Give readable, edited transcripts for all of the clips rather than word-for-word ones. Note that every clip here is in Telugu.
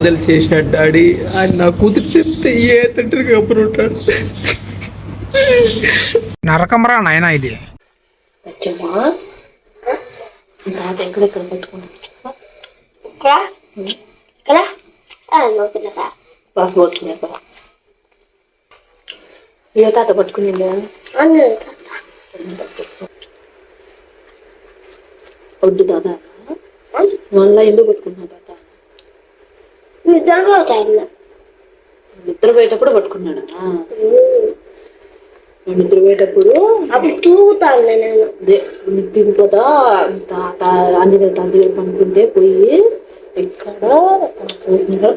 చేసినట్టు డాడీ ఆయన నా కూతురు చెప్తే ఏ తండ్రికి అప్పుడు ఉంటాడు. నరకమరా నాయన ఇది. ఎక్కడెక్కడ పెట్టుకున్నాను బాస్ పోసుకునే ఏ తాత పట్టుకునిందా వద్దు తాత మళ్ళా ఎందుకు పట్టుకున్నావు తాత? నిద్ర పోయేటప్పుడు పట్టుకున్నాడా? నిద్ర పోయేటప్పుడు దిగిపోతా తాత ఆంజనేయ తాత దగ్గర పనుకుంటే పోయి ఎక్కడ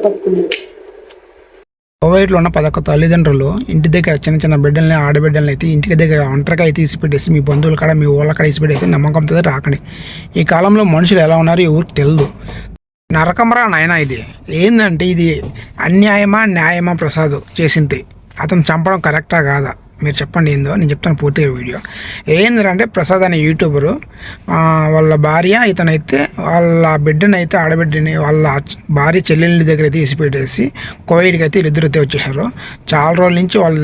పట్టుకున్నాడు. కోవైట్లో ఉన్న 11 తల్లిదండ్రులు ఇంటి దగ్గర చిన్న చిన్న బిడ్డల్ని ఆడబిడ్డల్ని అయితే ఇంటికి దగ్గర ఒంటరిగా అయితే తీసిపెట్టేసి మీ బంధువుల కాడ మీ ఊళ్ళ కాడ తీసిపెట్టేసి నమ్మకంతో రాకండి. ఈ కాలంలో మనుషులు ఎలా ఉన్నారు ఎవరికి తెలియదు. నరకమరా నాయన ఇది. ఏంటంటే ఇది అన్యాయమా న్యాయమా ప్రసాద్ చేసింది? అతను చంపడం కరెక్టా కాదా మీరు చెప్పండి. ఏందో నేను చెప్తాను పూర్తిగా వీడియో. ఏంటంటే ప్రసాద్ అనే యూట్యూబరు వాళ్ళ భార్య ఇతనైతే వాళ్ళ బిడ్డనైతే ఆడబిడ్డని వాళ్ళ భార్య చెల్లెళ్ళ దగ్గర తీసిపెట్టేసి కోవిడ్కి అయితే వీళ్ళిద్దరు అయితే వచ్చేసారు. చాలా రోజుల నుంచి వాళ్ళ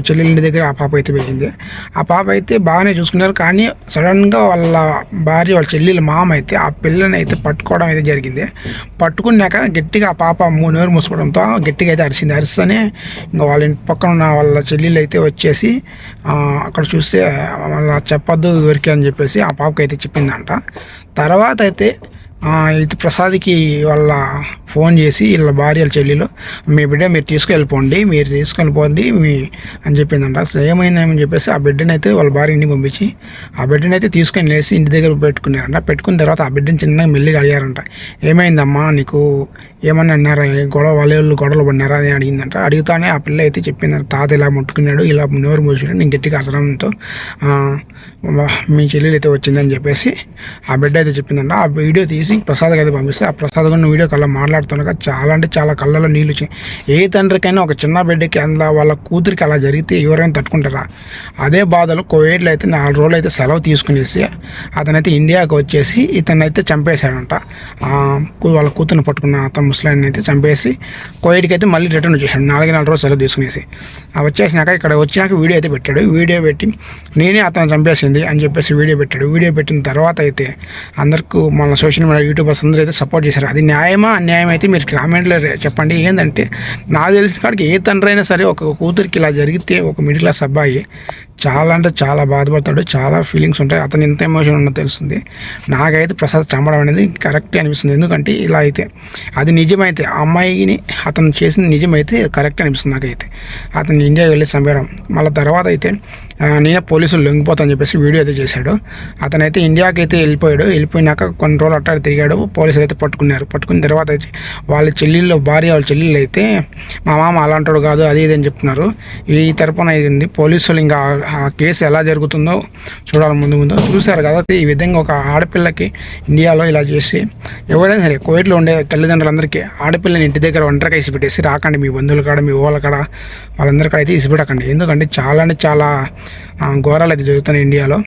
చెల్లెళ్ళ దగ్గర ఆ పాప అయితే పెరిగింది. ఆ పాప అయితే బాగానే చూసుకున్నారు. కానీ సడన్గా వాళ్ళ భార్య వాళ్ళ చెల్లెళ్ళ మామ అయితే ఆ పిల్లని అయితే పట్టుకోవడం అయితే జరిగింది. పట్టుకున్నాక గట్టిగా ఆ పాప నోరు మూసుకోవడంతో గట్టిగా అయితే అరిసింది. అరిస్తేనే ఇంకా వాళ్ళ ఇంటి పక్కన ఉన్న వాళ్ళ చెల్లెళ్ళు అయితే వచ్చేసి అక్కడ చూస్తే మళ్ళీ చెప్పొద్దు ఎవరికి అని చెప్పేసి ఆ పాపకి అయితే చెప్పిందంట. తర్వాత అయితే ఇది ప్రసాద్కి వాళ్ళ ఫోన్ చేసి వీళ్ళ భార్య చెల్లెలు మీ బిడ్డ మీరు తీసుకెళ్ళిపోండి మీ అని చెప్పిందంట. ఏమైందని చెప్పేసి ఆ బిడ్డని అయితే వాళ్ళ భార్య ఇంటికి పంపించి ఆ బిడ్డని అయితే తీసుకొని లేసి ఇంటి దగ్గర పెట్టుకున్నారంట. పెట్టుకున్న తర్వాత ఆ బిడ్డని చిన్నగా మెల్లిగా అడిగారంట. ఏమైందమ్మా నీకు ఏమన్నా అన్నారా వాళ్ళు గొడవలు పడినారా అని అడిగిందంట. అడుగుతానే ఆ పిల్ల అయితే చెప్పిందంట తాత ఇలా ముట్టుకున్నాడు ఇలా నోరు మూసాడు నేను గట్టిగా అసరంతో మీ చెల్లెలు అయితే వచ్చిందని చెప్పేసి ఆ బిడ్డ అయితే చెప్పిందంట. ఆ వీడియో తీసి ప్రసాద్కి అయితే పంపిస్తే ఆ ప్రసాద్ కూడా వీడియో కల్లా మాట్లాడుతున్నాక చాలా అంటే చాలా కళ్ళలో నీళ్ళు వచ్చాయి. ఏ తండ్రికైనా ఒక చిన్న బిడ్డకి అందులో వాళ్ళ కూతురికి అలా జరిగితే ఎవరైనా తట్టుకుంటారా? అదే బాధలు కోవిడ్లో అయితే 4 రోజులు అయితే సెలవు తీసుకునేసి అతనైతే ఇండియాకి వచ్చేసి ఇతనైతే చంపేశాడంట. వాళ్ళ కూతురుని పట్టుకున్న అతను ముస్లాన్ని అయితే చంపేసి కోవిడ్కి అయితే మళ్ళీ రిటర్న్ వచ్చేసాడు. 4 రోజులు సెలవు తీసుకునేసి వచ్చేసినాక ఇక్కడ వచ్చినాక వీడియో అయితే పెట్టాడు. వీడియో పెట్టి నేనే అతను చంపేసింది అని చెప్పేసి వీడియో పెట్టాడు. వీడియో పెట్టిన తర్వాత అయితే అందరికీ మన సోషల్ మీడియా యూట్యూబర్స్ అందరూ అయితే సపోర్ట్ చేశారు. అది న్యాయమా అన్యాయం అయితే మీరు కామెంట్లో చెప్పండి. ఏంటంటే నాకు తెలిసిన కాడికి ఏ తండ్రి అయినా సరే ఒక కూతురికి ఇలా జరిగితే ఒక మిడిల్ క్లాస్ అబ్బాయి చాలా అంటే చాలా బాధపడతాడు. చాలా ఫీలింగ్స్ ఉంటాయి. అతను ఎంత ఎమోషన్ ఉన్నదో తెలుస్తుంది. నాకైతే ప్రసాద్ చంపడం అనేది కరెక్టే అనిపిస్తుంది. ఎందుకంటే ఇలా అయితే అది నిజమైతే ఆ అమ్మాయిని అతను చేసింది నిజమైతే కరెక్ట్ అనిపిస్తుంది నాకైతే. అతను ఇండియాకి వెళ్ళి చంపేయడం మళ్ళీ తర్వాత అయితే నేనే పోలీసులు లొంగిపోతాను చెప్పేసి వీడియో అయితే చేశాడు. అతనైతే ఇండియాకి అయితే వెళ్ళిపోయినాక కొన్ని రోజులు అట్లా తిరిగాడు. పోలీసులు అయితే పట్టుకున్నారు. పట్టుకున్న తర్వాత అయితే వాళ్ళ చెల్లెళ్ళు అయితే మా మామ అలాంటాడు కాదు అది ఇది అని చెప్తున్నారు. ఈ తరపున ఇది పోలీసులు ఇంకా ఆ కేసు ఎలా జరుగుతుందో చూడాలి. ముందు చూశారు కదా ఈ విధంగా ఒక ఆడపిల్లకి ఇండియాలో ఇలా చేసి ఎవరైనా సరే కోవిడ్లో ఉండే తల్లిదండ్రులందరికీ ఆడపిల్లని ఇంటి దగ్గర ఒంటరిగా ఇసిపెట్టేసి రాకండి. మీ బంధువుల కాడ మీ ఊళ్ళ కాడ వాళ్ళందరి కాడ అయితే ఇసిపెట్టకండి. ఎందుకంటే చాలా అంటే చాలా ఘోరాలు అయితే జరుగుతున్నాయి ఇండియాలో.